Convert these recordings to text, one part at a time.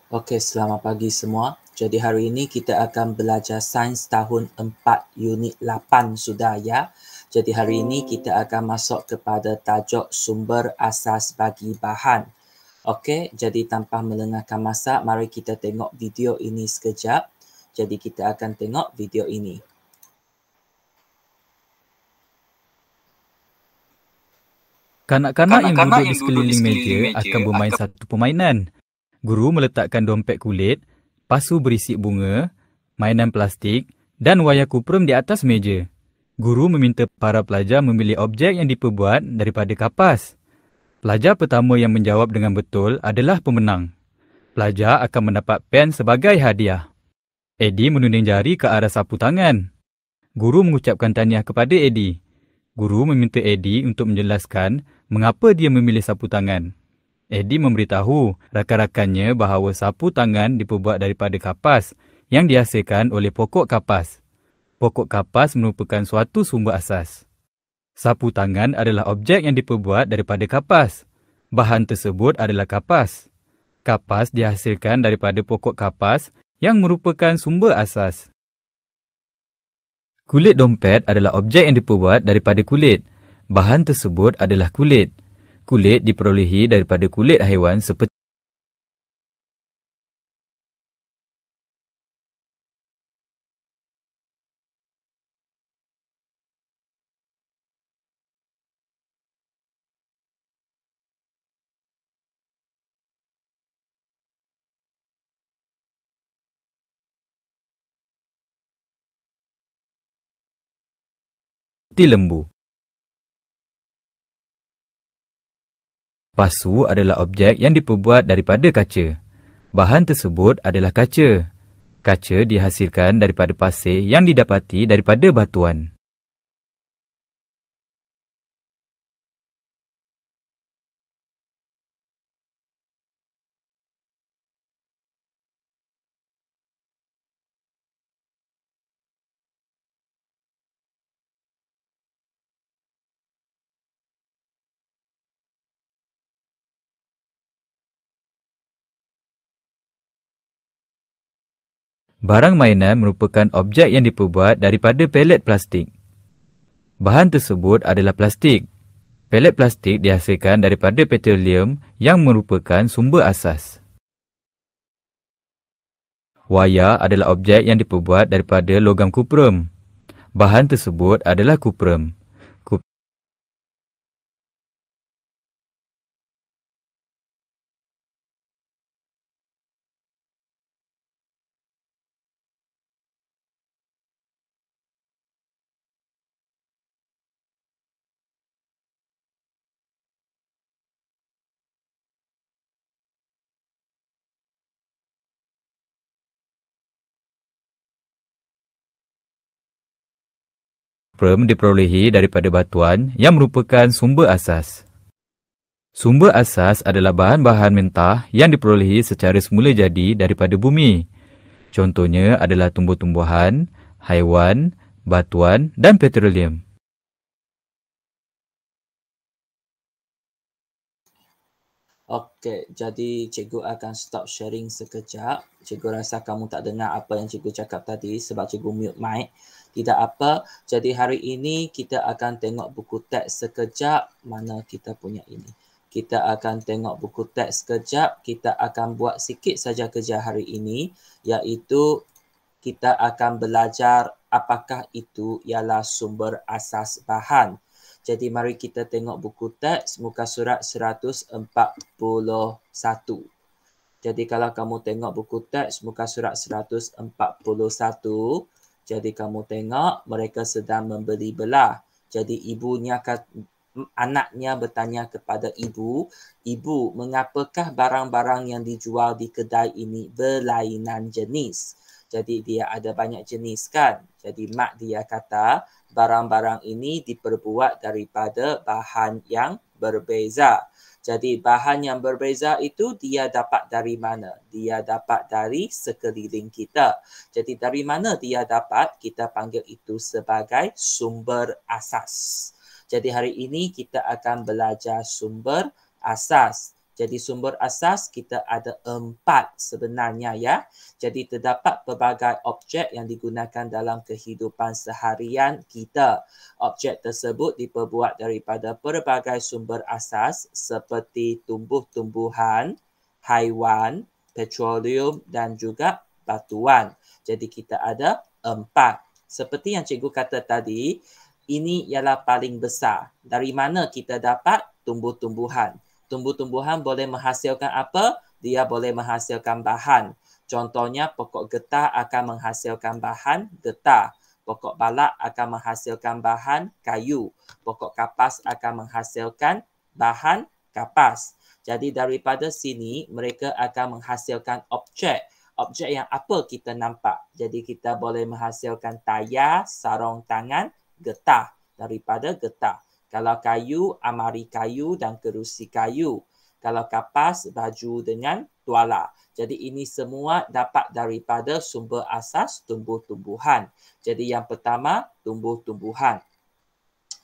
Okey, selamat pagi semua. Jadi hari ini kita akan belajar sains tahun 4 unit 8 sudah ya. Jadi hari ini kita akan masuk kepada tajuk sumber asas bagi bahan. Okey, jadi tanpa melengahkan masa, mari kita tengok video ini sekejap. Jadi kita akan tengok video ini. Kanak-kanak yang duduk di sekeliling meja akan bermain satu permainan. Guru meletakkan dompet kulit, pasu berisi bunga, mainan plastik dan wayar kuprem di atas meja. Guru meminta para pelajar memilih objek yang diperbuat daripada kapas. Pelajar pertama yang menjawab dengan betul adalah pemenang. Pelajar akan mendapat pen sebagai hadiah. Eddie menuding jari ke arah sapu tangan. Guru mengucapkan tahniah kepada Eddie. Guru meminta Eddie untuk menjelaskan mengapa dia memilih sapu tangan. Eddie memberitahu rakan-rakannya bahawa sapu tangan diperbuat daripada kapas yang dihasilkan oleh pokok kapas. Pokok kapas merupakan suatu sumber asas. Sapu tangan adalah objek yang diperbuat daripada kapas. Bahan tersebut adalah kapas. Kapas dihasilkan daripada pokok kapas yang merupakan sumber asas. Kulit dompet adalah objek yang diperbuat daripada kulit. Bahan tersebut adalah kulit. Kulit diperolehi daripada kulit haiwan seperti lembu. Pasu adalah objek yang diperbuat daripada kaca. Bahan tersebut adalah kaca. Kaca dihasilkan daripada pasir yang didapati daripada batuan. Barang mainan merupakan objek yang diperbuat daripada pelet plastik. Bahan tersebut adalah plastik. Pelet plastik dihasilkan daripada petroleum yang merupakan sumber asas. Wayar adalah objek yang diperbuat daripada logam kuprem. Bahan tersebut adalah kuprem. Kuprem diperolehi daripada batuan yang merupakan sumber asas. Sumber asas adalah bahan-bahan mentah yang diperolehi secara semula jadi daripada bumi. Contohnya adalah tumbuh-tumbuhan, haiwan, batuan dan petroleum. Okey, jadi cikgu akan stop sharing sekejap. Cikgu rasa kamu tak dengar apa yang cikgu cakap tadi sebab cikgu mute mic. Tidak apa. Jadi hari ini kita akan tengok buku teks sekejap. Mana kita punya ini. Kita akan tengok buku teks sekejap. Kita akan buat sikit saja kerja hari ini, iaitu kita akan belajar apakah itu ialah sumber asas bahan. Jadi mari kita tengok buku teks muka surat 141. Jadi kalau kamu tengok buku teks muka surat 141, jadi kamu tengok mereka sedang membeli belah. Jadi anaknya bertanya kepada ibu, "Ibu, mengapakah barang-barang yang dijual di kedai ini berlainan jenis?" Jadi dia ada banyak jenis kan. Jadi mak dia kata barang-barang ini diperbuat daripada bahan yang berbeza. Jadi bahan yang berbeza itu dia dapat dari mana? Dia dapat dari sekeliling kita. Jadi dari mana dia dapat? Kita panggil itu sebagai sumber asas. Jadi hari ini kita akan belajar sumber asas. Jadi sumber asas kita ada 4 sebenarnya ya. Jadi terdapat pelbagai objek yang digunakan dalam kehidupan seharian kita. Objek tersebut diperbuat daripada pelbagai sumber asas seperti tumbuh-tumbuhan, haiwan, petroleum dan juga batuan. Jadi kita ada 4. Seperti yang cikgu kata tadi, ini ialah paling besar. Dari mana kita dapat tumbuh-tumbuhan? Tumbuh-tumbuhan boleh menghasilkan apa? Dia boleh menghasilkan bahan. Contohnya pokok getah akan menghasilkan bahan getah. Pokok balak akan menghasilkan bahan kayu. Pokok kapas akan menghasilkan bahan kapas. Jadi daripada sini mereka akan menghasilkan objek. Objek yang apa kita nampak? Jadi kita boleh menghasilkan tayar, sarung tangan, getah. Daripada getah. Kalau kayu, amari kayu dan kerusi kayu. Kalau kapas, baju dengan tuala. Jadi ini semua dapat daripada sumber asas tumbuh-tumbuhan. Jadi yang pertama, tumbuh-tumbuhan.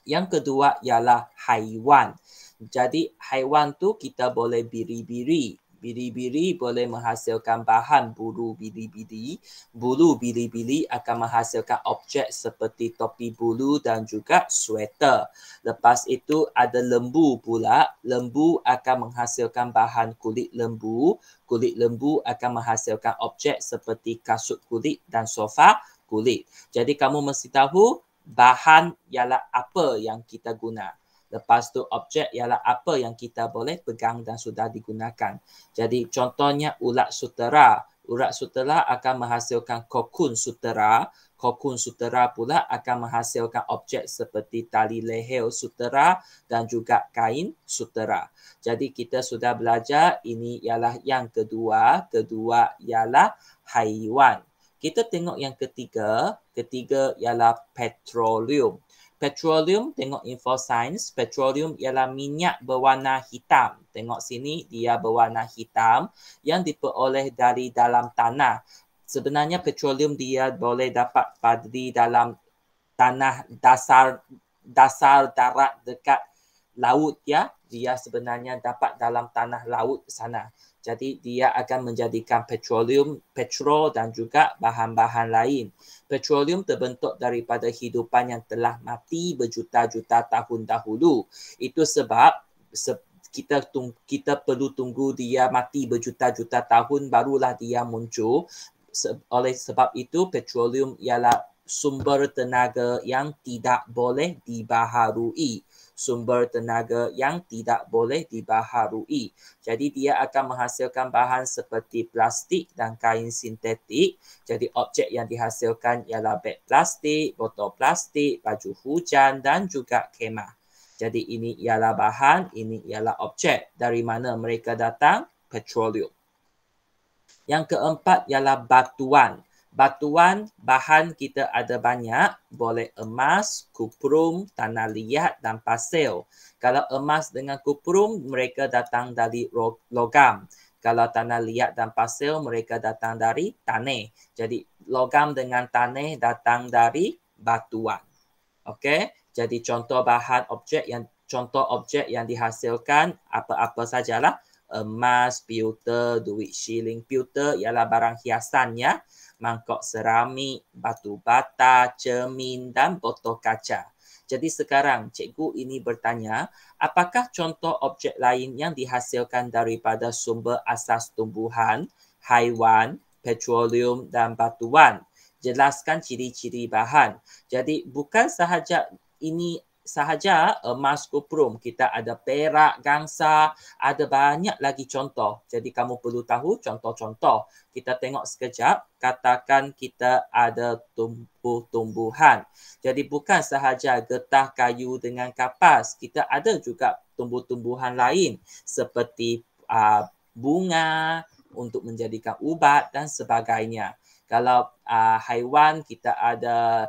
Yang kedua ialah haiwan. Jadi haiwan tu kita boleh biri-biri. Biri-biri boleh menghasilkan bahan bulu bili-bili. Bulu bili-bili akan menghasilkan objek seperti topi bulu dan juga sweater. Lepas itu ada lembu pula. Lembu akan menghasilkan bahan kulit lembu. Kulit lembu akan menghasilkan objek seperti kasut kulit dan sofa kulit. Jadi kamu mesti tahu bahan ialah apa yang kita guna. Lepas tu objek ialah apa yang kita boleh pegang dan sudah digunakan. Jadi contohnya ulat sutera. Ulat sutera akan menghasilkan kokun sutera. Kokun sutera pula akan menghasilkan objek seperti tali leher sutera dan juga kain sutera. Jadi kita sudah belajar ini ialah yang kedua. Kedua ialah haiwan. Kita tengok yang ketiga. Ketiga ialah petroleum. Petroleum, tengok info sains. Petroleum ialah minyak berwarna hitam. Tengok sini, dia berwarna hitam yang diperoleh dari dalam tanah. Sebenarnya petroleum dia boleh dapat di dalam tanah dasar darat dekat laut ya. Dia sebenarnya dapat dalam tanah laut sana. Jadi dia akan menjadikan petroleum, petrol dan juga bahan-bahan lain. Petroleum terbentuk daripada hidupan yang telah mati berjuta-juta tahun dahulu. Itu sebab kita perlu tunggu dia mati berjuta-juta tahun barulah dia muncul. Oleh sebab itu petroleum ialah sumber tenaga yang tidak boleh dibaharui. Sumber tenaga yang tidak boleh dibaharui. Jadi dia akan menghasilkan bahan seperti plastik dan kain sintetik. Jadi objek yang dihasilkan ialah beg plastik, botol plastik, baju hujan dan juga kemah. Jadi ini ialah bahan, ini ialah objek. Dari mana mereka datang? Petroleum. Yang keempat ialah batuan. Batuan, bahan kita ada banyak. Boleh emas, kuprum, tanah liat dan pasir. Kalau emas dengan kuprum, mereka datang dari logam. Kalau tanah liat dan pasir, mereka datang dari tanah. Jadi logam dengan tanah datang dari batuan. Okey, jadi contoh objek yang dihasilkan apa-apa sajalah. Emas, pewter, duit shilling. Pewter ialah barang hiasan ya. Mangkok seramik, batu bata, cermin dan botol kaca. Jadi sekarang cikgu ini bertanya, apakah contoh objek lain yang dihasilkan daripada sumber asas tumbuhan, haiwan, petroleum dan batuan? Jelaskan ciri-ciri bahan. Jadi bukan sahaja ini sahaja emas kuprum, kita ada perak, gangsa, ada banyak lagi contoh. Jadi kamu perlu tahu contoh-contoh. Kita tengok sekejap, katakan kita ada tumbuh-tumbuhan. Jadi bukan sahaja getah kayu dengan kapas, kita ada juga tumbuh-tumbuhan lain seperti bunga untuk menjadikan ubat dan sebagainya. Kalau haiwan kita ada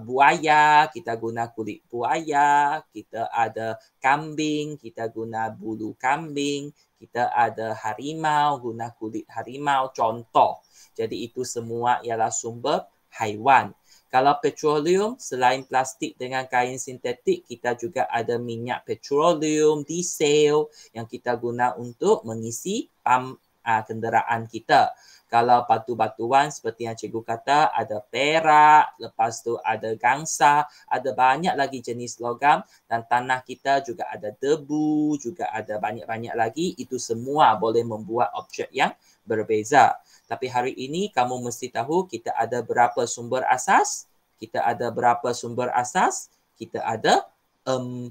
buaya, kita guna kulit buaya, kita ada kambing, kita guna bulu kambing, kita ada harimau, guna kulit harimau, contoh. Jadi itu semua ialah sumber haiwan. Kalau petroleum, selain plastik dengan kain sintetik, kita juga ada minyak petroleum, diesel yang kita guna untuk mengisi pam kenderaan kita. Kalau batu-batuan seperti yang cikgu kata, ada perak, lepas tu ada gangsa, ada banyak lagi jenis logam, dan tanah kita juga ada debu, juga ada banyak-banyak lagi. Itu semua boleh membuat objek yang berbeza. Tapi hari ini kamu mesti tahu kita ada berapa sumber asas. Kita ada berapa sumber asas? Kita ada 4.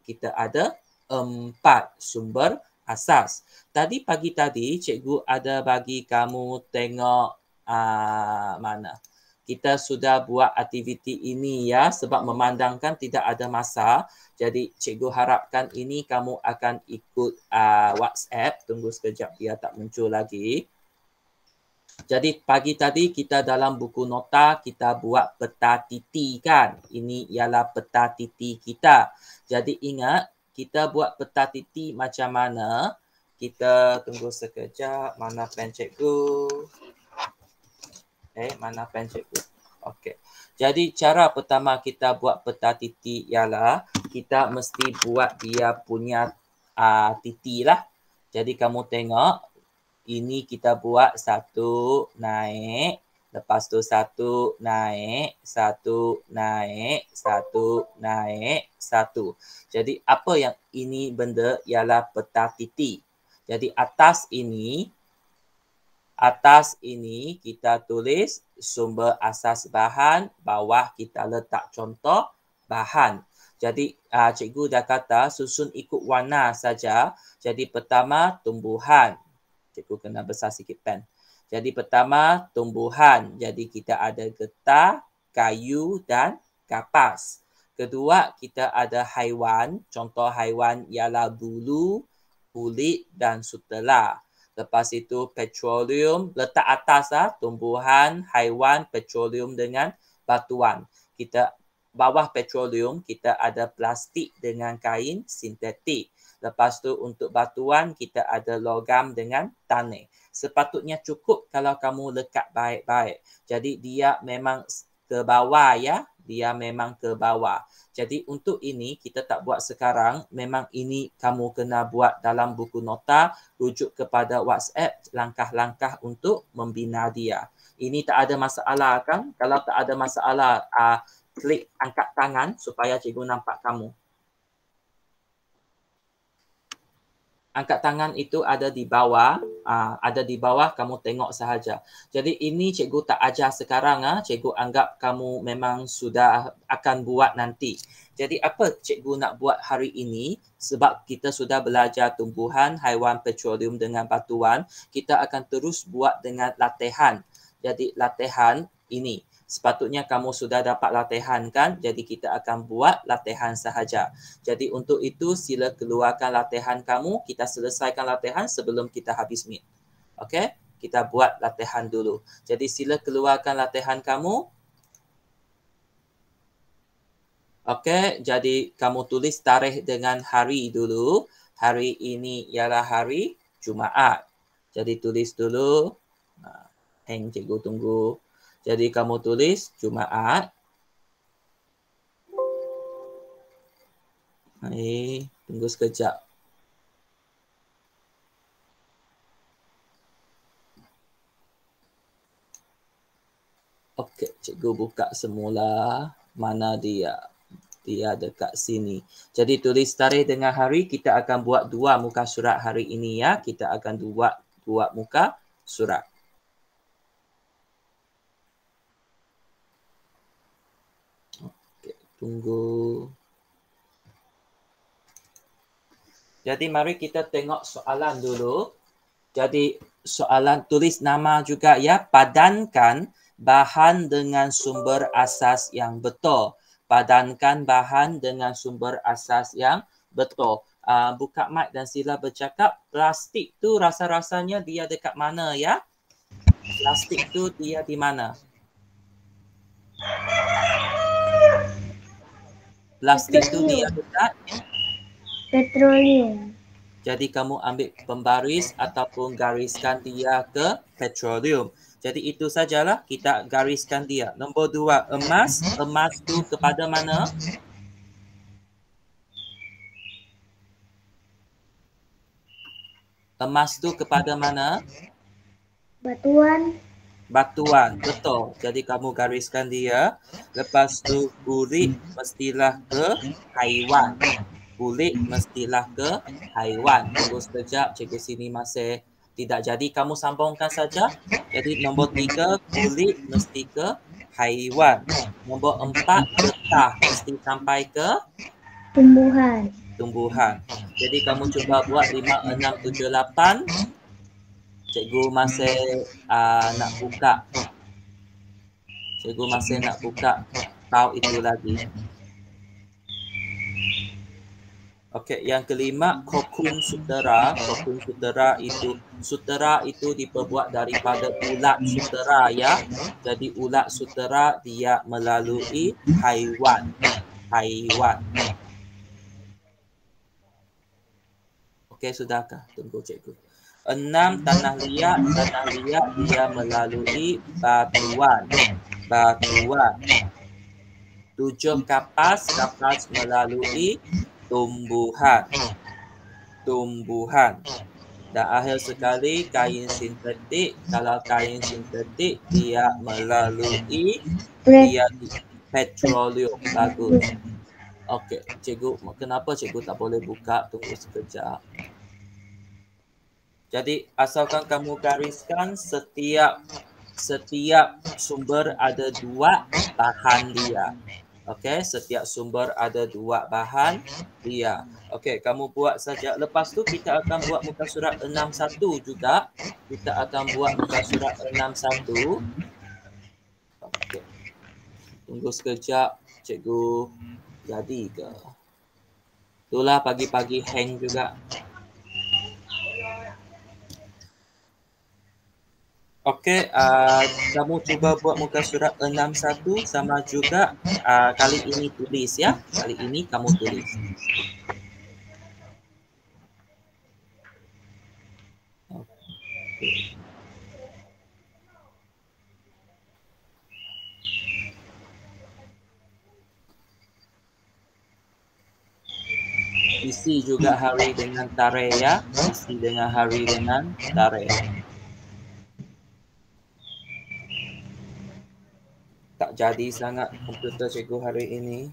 Kita ada 4 sumber asas. Tadi pagi tadi cikgu ada bagi kamu tengok mana. Kita sudah buat aktiviti ini ya sebab memandangkan tidak ada masa. Jadi cikgu harapkan ini kamu akan ikut WhatsApp. Tunggu sekejap dia tak muncul lagi. Jadi pagi tadi kita dalam buku nota kita buat peta titi kan. Ini ialah peta titi kita. Jadi ingat kita buat peta titi macam mana? Kita tunggu sekejap. Mana pen cikgu? Mana pen cikgu? Okey. Jadi cara pertama kita buat peta titi ialah kita mesti buat dia punya titi lah. Jadi kamu tengok. Ini kita buat 1 naik. Lepas tu 1 naik, 1 naik, 1 naik, 1. Jadi apa yang ini benda ialah peta titi. Jadi atas ini kita tulis sumber asas bahan, bawah kita letak contoh bahan. Jadi cikgu dah kata susun ikut warna saja. Jadi pertama tumbuhan. Cikgu kena besar sikit pen. Jadi pertama tumbuhan. Jadi kita ada getah, kayu dan kapas. Kedua kita ada haiwan. Contoh haiwan ialah bulu, kulit dan sutera. Lepas itu petroleum. Letak atas tumbuhan, haiwan, petroleum dengan batuan. Kita bawah petroleum kita ada plastik dengan kain sintetik. Lepas tu untuk batuan kita ada logam dengan tanah. Sepatutnya cukup kalau kamu lekat baik-baik. Jadi dia memang ke bawah ya. Dia memang ke bawah. Jadi untuk ini kita tak buat sekarang. Memang ini kamu kena buat dalam buku nota. Rujuk kepada WhatsApp langkah-langkah untuk membina dia. Ini tak ada masalah kan? Kalau tak ada masalah, klik angkat tangan supaya cikgu nampak kamu. Angkat tangan itu ada di bawah. Ada di bawah, kamu tengok sahaja. Jadi ini cikgu tak ajar sekarang. Cikgu anggap kamu memang sudah akan buat nanti. Jadi apa cikgu nak buat hari ini? Sebab kita sudah belajar tumbuhan, haiwan, petroleum dengan batuan. Kita akan terus buat dengan latihan. Jadi latihan ini. Sepatutnya kamu sudah dapat latihan kan? Jadi kita akan buat latihan sahaja. Jadi untuk itu sila keluarkan latihan kamu. Kita selesaikan latihan sebelum kita habis meet. Okey? Kita buat latihan dulu. Jadi sila keluarkan latihan kamu. Okey, jadi kamu tulis tarikh dengan hari dulu. Hari ini ialah hari Jumaat. Jadi tulis dulu. Cikgu tunggu. Jadi kamu tulis Jumaat. Tunggu sekejap. Okey, cikgu buka semula. Mana dia? Dia dekat sini. Jadi tulis tarikh dengan hari. Kita akan buat 2 muka surat hari ini ya. Kita akan buat 2 muka surat. Tunggu. Jadi mari kita tengok soalan dulu. Jadi soalan tulis nama juga ya. Padankan bahan dengan sumber asas yang betul. Padankan bahan dengan sumber asas yang betul. Buka mic dan sila bercakap. Plastik tu rasa-rasanya dia dekat mana ya? Plastik tu dia di mana? Plastik tu dia dekat petroleum. Jadi kamu ambil pembaris ataupun gariskan dia ke petroleum. Jadi itu sajalah kita gariskan dia. Nombor 2, emas. Emas tu kepada mana? Emas tu kepada mana? Batuan. Batuan, betul. Jadi kamu gariskan dia. Lepas tu kulit mestilah ke haiwan. Kulit mestilah ke haiwan. Tunggu sekejap, cikgu sini masih tidak jadi. Kamu sambungkan saja. Jadi nombor 3, kulit mesti ke haiwan. Nombor 4, getah mesti sampai ke Tumbuhan. tumbuhan. Jadi kamu cuba buat 5, 6, 7, 8. Cikgu masih nak buka. Cikgu masih nak buka tahu itu lagi. Okey, yang kelima, kokun sutera. Kokun sutera itu diperbuat daripada ulat sutera ya. Jadi ulat sutera dia melalui haiwan. Okey, sudahkah? Tunggu cikgu. 6, tanah liat dia melalui batuan. 7, kapas melalui tumbuhan. Dan akhir sekali kain sintetik. Kalau kain sintetik dia melalui petroleum. Bagus. Okey, cikgu, kenapa cikgu tak boleh buka? Tunggu sekejap. Jadi asalkan kamu gariskan setiap sumber ada 2 bahan dia. Okey, setiap sumber ada 2 bahan dia. Okey, kamu buat saja. Lepas tu kita akan buat muka surat 61 juga. Kita akan buat muka surat 61. Okey. Tunggu sekejap, cikgu jadi ke? Itulah pagi-pagi hang juga. Okey, kamu cuba buat muka surat 61 sama juga kali ini tulis ya. Kali ini kamu tulis. Okay. Isi juga hari dengan tarikh ya. Isi dengan hari dengan tarikh. Tak jadi sangat komputer cikgu hari ini.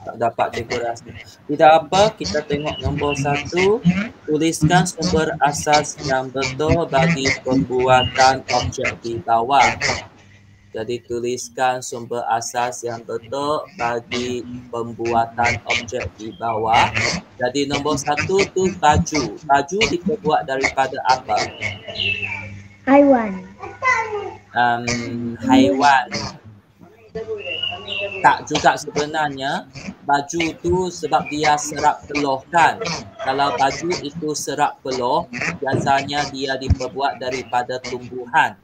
Tak dapat cikgu rasa. Tidak apa, kita tengok nombor 1. Tuliskan sumber asas yang betul bagi pembuatan objek di bawah. Jadi tuliskan sumber asas yang betul bagi pembuatan objek di bawah. Jadi nombor 1 tu baju. Baju diperbuat daripada apa? Haiwan. Haiwan. Tak juga sebenarnya. Baju tu sebab dia serap peluh kan. Kalau baju itu serap peluh, biasanya dia diperbuat daripada tumbuhan.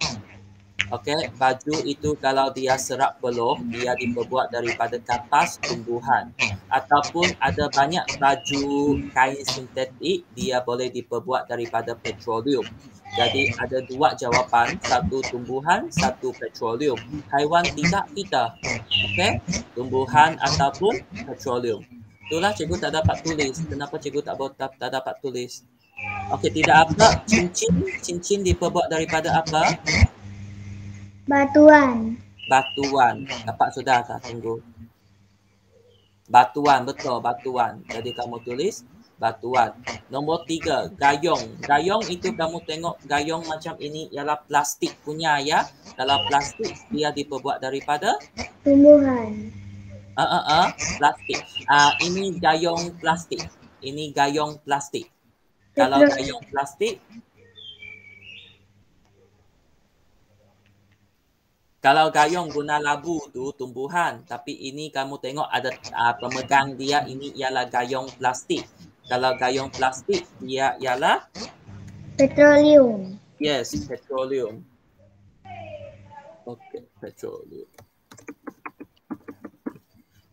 Okey, baju itu kalau dia serap peluh, dia diperbuat daripada kapas tumbuhan. Ataupun ada banyak baju kain sintetik, dia boleh diperbuat daripada petroleum. Jadi ada 2 jawapan, 1 tumbuhan, 1 petroleum. Haiwan tidak kita. Okey, tumbuhan ataupun petroleum. Itulah cikgu tak dapat tulis. Kenapa cikgu tak dapat tulis? Okey, tidak apa. Cincin diperbuat daripada apa? Batuan. Dapat sudah kah? Tunggu. Batuan, betul, batuan. Jadi kamu tulis batuan. Nombor 3, gayung. Gayung itu kamu tengok gayung macam ini ialah plastik punya ya. Kalau plastik dia diperbuat daripada Tumbuhan. Plastik. Ini gayung plastik. Kalau gayung plastik Kalau gayung guna labu tu tumbuhan, tapi ini kamu tengok ada pemegang dia ini ialah gayung plastik. Kalau gayung plastik dia ialah Petroleum. yes, petroleum. Okey, petroleum.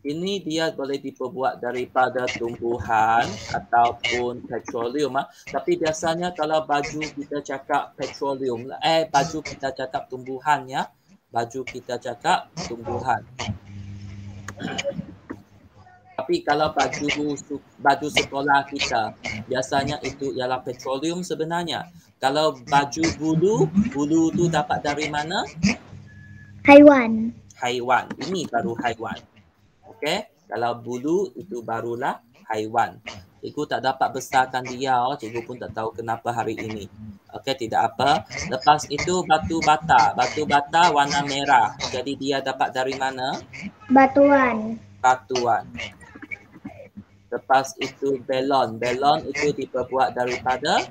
Ini dia boleh diperbuat daripada tumbuhan ataupun petroleum. Tapi biasanya kalau baju kita cakap petroleum, baju kita cakap tumbuhan ya. Baju kita cakap tumbuhan. Tapi kalau baju sekolah kita, biasanya itu ialah petroleum sebenarnya. Kalau baju bulu tu dapat dari mana? Haiwan. Haiwan. Ini baru haiwan. Okey, kalau bulu itu barulah haiwan. Cikgu tak dapat besarkan dia, cikgu pun tak tahu kenapa hari ini. Okey, tidak apa. Lepas itu batu bata. Batu bata warna merah. Jadi dia dapat dari mana? Batuan. Batuan. Lepas itu belon. Belon itu diperbuat daripada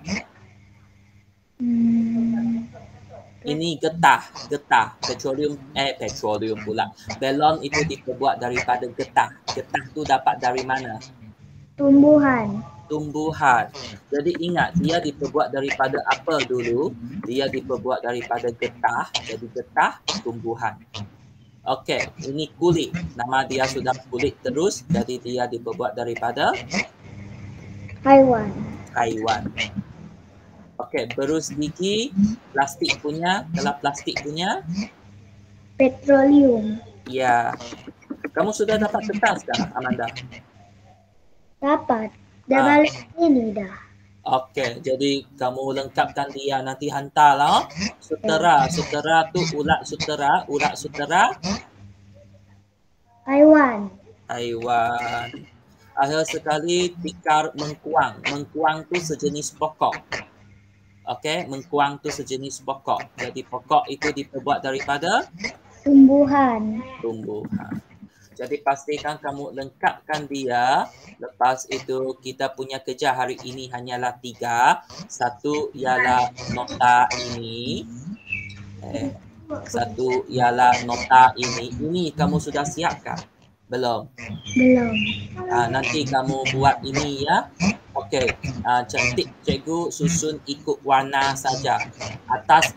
ini getah. Petroleum pula. Belon itu diperbuat daripada getah. Getah tu dapat dari mana? Tumbuhan. Jadi ingat, dia diperbuat daripada apa dulu? Dia diperbuat daripada getah. Jadi getah tumbuhan. Okey, ini kulit. Nama dia sudah kulit terus. Jadi dia diperbuat daripada haiwan. Okey, berus gigi plastik punya. Kalau plastik punya Petroleum. ya. Kamu sudah dapat kertas dah, Amanda? Dapat. Dah balik ini dah. Okey, jadi kamu lengkapkan dia, nanti hantarlah. Sutera tu ulat sutera. Haiwan. Akhir sekali tikar mengkuang. Mengkuang tu sejenis pokok. Okey, mengkuang tu sejenis pokok. Jadi pokok itu diperbuat daripada Tumbuhan. Jadi pastikan kamu lengkapkan dia. Lepas itu kita punya kerja hari ini hanyalah 3. Satu ialah nota ini. Ini kamu sudah siapkan? Belum. Nanti kamu buat ini ya. Okey. Cikgu susun ikut warna saja. Atas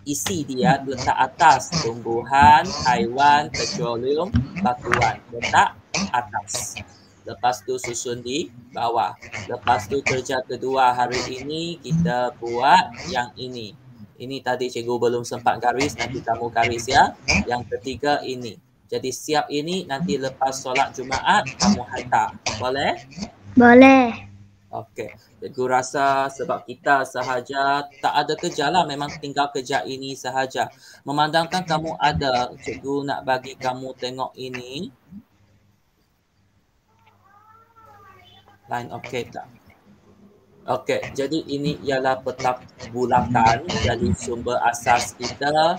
isi dia letak atas tumbuhan, haiwan, petroleum, batuan. Letak atas. Lepas tu susun di bawah. Lepas tu kerja kedua hari ini kita buat yang ini. Ini tadi cikgu belum sempat garis, nanti kamu garis ya. Yang ketiga ini. Jadi siap ini, nanti lepas solat Jumaat kamu hantar. Boleh? Boleh. Okey. Cikgu rasa sebab kita sahaja tak ada kerja lah, memang tinggal kerja ini sahaja. Memandangkan kamu ada, cikgu nak bagi kamu tengok ini. Line okey tak? Okey, jadi ini ialah peta bulatan. Jadi sumber asas kita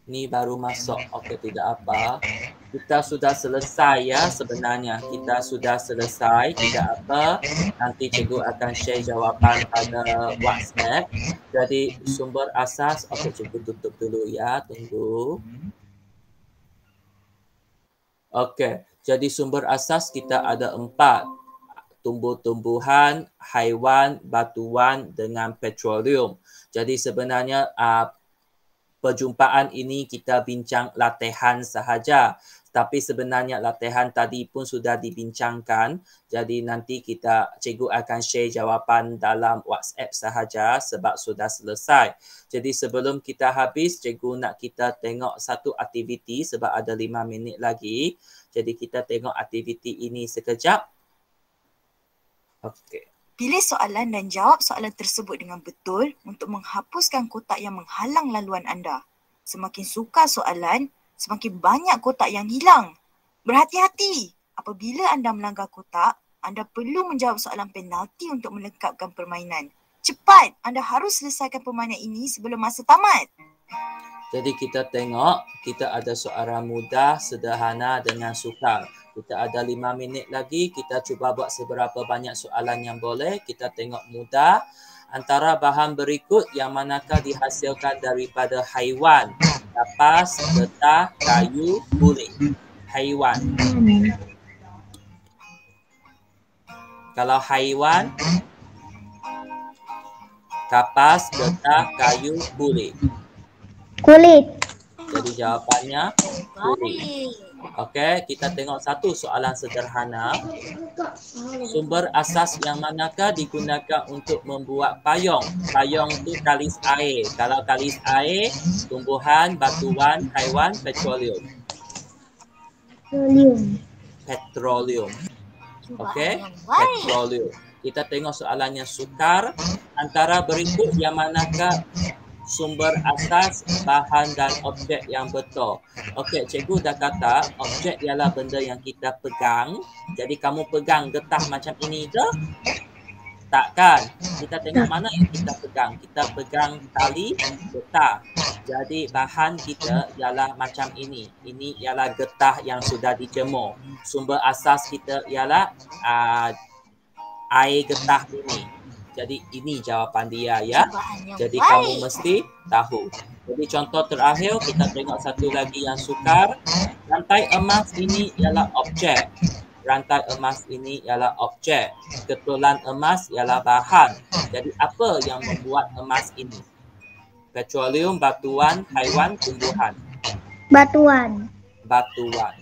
ni baru masuk. Okey, tidak apa. Kita sudah selesai ya sebenarnya. Kita sudah selesai, tidak apa. Nanti cikgu akan share jawapan pada WhatsApp. Jadi sumber asas, okey cikgu tutup dulu ya, tunggu. Okey, jadi sumber asas kita ada 4. Tumbuh-tumbuhan, haiwan, batuan dengan petroleum. Jadi sebenarnya perjumpaan ini kita bincang latihan sahaja. Tapi sebenarnya latihan tadi pun sudah dibincangkan. Jadi nanti cikgu akan share jawapan dalam WhatsApp sahaja sebab sudah selesai. Jadi sebelum kita habis, cikgu nak kita tengok satu aktiviti sebab ada 5 minit lagi. Jadi kita tengok aktiviti ini sekejap. Okey. Pilih soalan dan jawab soalan tersebut dengan betul untuk menghapuskan kotak yang menghalang laluan anda. Semakin sukar soalan, semakin banyak kotak yang hilang. Berhati-hati! Apabila anda melanggar kotak, anda perlu menjawab soalan penalti untuk melengkapkan permainan. Cepat! Anda harus selesaikan permainan ini sebelum masa tamat. Jadi kita tengok, kita ada soalan mudah, sederhana dengan sukar. Kita ada 5 minit lagi, kita cuba buat seberapa banyak soalan yang boleh. Kita tengok mudah. Antara bahan berikut yang manakah dihasilkan daripada haiwan? Kapas, getah, kayu, kulit. Haiwan. Kalau haiwan, kapas, getah, kayu, kulit. Kulit. Jadi jawapannya kulit. Okey, kita tengok satu soalan sederhana. Sumber asas yang manakah digunakan untuk membuat payung? Payung tu kalis air. Kalau kalis air, tumbuhan, batuan, haiwan, petroleum. Petroleum. Okey, petroleum. Kita tengok soalannya sukar. Antara berikut yang manakah sumber asas, bahan dan objek yang betul? Okey, cikgu dah kata objek ialah benda yang kita pegang. Jadi kamu pegang getah macam ini ke? Takkan. Kita tengok mana yang kita pegang. Kita pegang tali getah. Jadi bahan kita ialah macam ini. Ini ialah getah yang sudah dijemur. Sumber asas kita ialah air getah ini. Jadi ini jawapan dia ya. Jadi kamu mesti tahu. Jadi contoh terakhir kita tengok satu lagi yang sukar. Rantai emas ini ialah objek. Rantai emas ini ialah objek. Ketulan emas ialah bahan. Jadi apa yang membuat emas ini? Petroleum, batuan, haiwan, tumbuhan. Batuan. Batuan.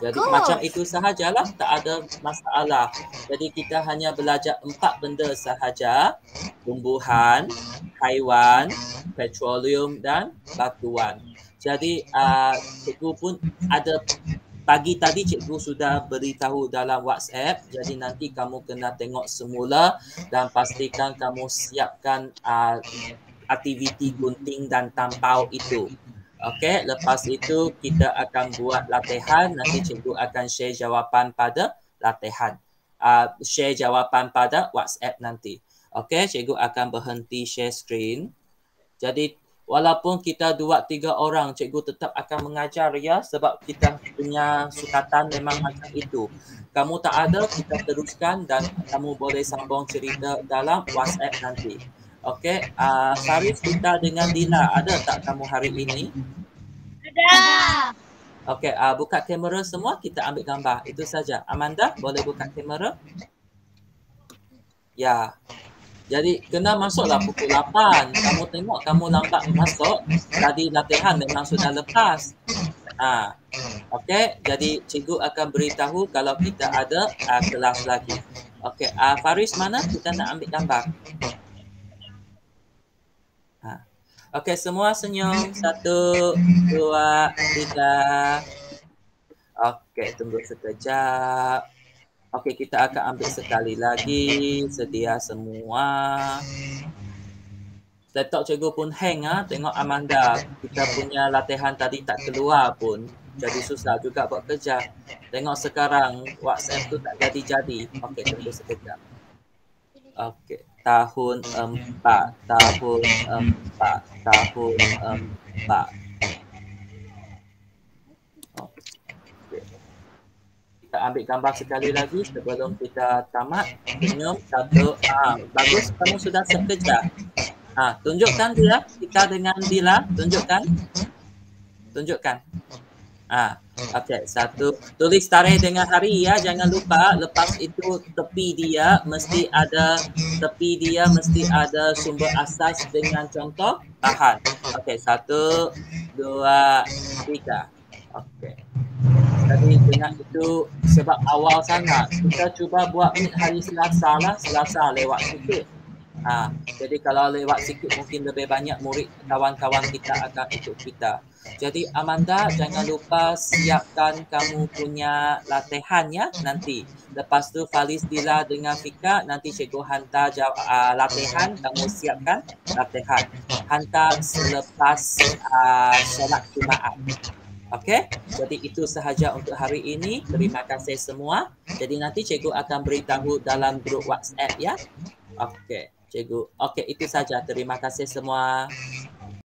Jadi macam itu sahajalah, tak ada masalah. Jadi kita hanya belajar 4 benda sahaja. Tumbuhan, haiwan, petroleum dan batuan. Jadi cikgu pun ada pagi tadi cikgu sudah beritahu dalam WhatsApp. Jadi nanti kamu kena tengok semula dan pastikan kamu siapkan aktiviti gunting dan tampau itu. Okey, lepas itu kita akan buat latihan. Nanti cikgu akan share jawapan pada latihan. Share jawapan pada WhatsApp nanti. Okey, cikgu akan berhenti share screen. Jadi walaupun kita 2-3 orang, cikgu tetap akan mengajar ya, sebab kita punya sukatan memang macam itu. Kamu tak ada, kita teruskan dan kamu boleh sambung cerita dalam WhatsApp nanti. Okey, Faris kita dengan Dila, ada tak kamu hari ini? Ada. Okey, buka kamera semua, kita ambil gambar. Itu saja. Amanda, boleh buka kamera? Ya. Jadi kena masuklah pukul 8. Kamu tengok kamu lambat masuk, tadi latihan memang sudah lepas. Okey, jadi cikgu akan beritahu kalau kita ada kelas lagi. Okey, Faris mana kita nak ambil gambar? Okey, semua senyum. 1, 2, 3. Okey, tunggu sekejap. Okey, kita akan ambil sekali lagi. Sedia semua. Laptop cikgu pun hang tengok Amanda. Kita punya latihan tadi tak keluar pun. Jadi susah juga buat kerja. Tengok sekarang WhatsApp tu tak jadi-jadi. Okey, tunggu sekejap. Okey, tahun 4. Kita ambil gambar sekali lagi sebelum kita tamat. Senyum 1. Bagus, kamu sudah siap kerja. Tunjukkan dia. Kita dengan Dila. Tunjukkan. Okey, 1. Tulis tarikh dengan hari ya. Jangan lupa. Lepas itu tepi dia mesti ada sumber asas dengan contoh bahan. Okey, 1, 2, 3. Okey. Jadi dengan itu sebab awal sangat kita cuba buat hari Selasa lah. Selasa lewat sikit. Jadi kalau lewat sikit mungkin lebih banyak murid kawan-kawan kita akan ikut kita. Jadi Amanda jangan lupa siapkan kamu punya latihan ya nanti. Lepas tu Falis, Dila dengan Fika nanti cikgu hantar latihan, kamu siapkan latihan. Hantar selepas solat Jumaat. Okey, jadi itu sahaja untuk hari ini. Terima kasih semua. Jadi nanti cikgu akan beritahu dalam grup WhatsApp ya. Okey, cikgu. Okey, itu saja. Terima kasih semua.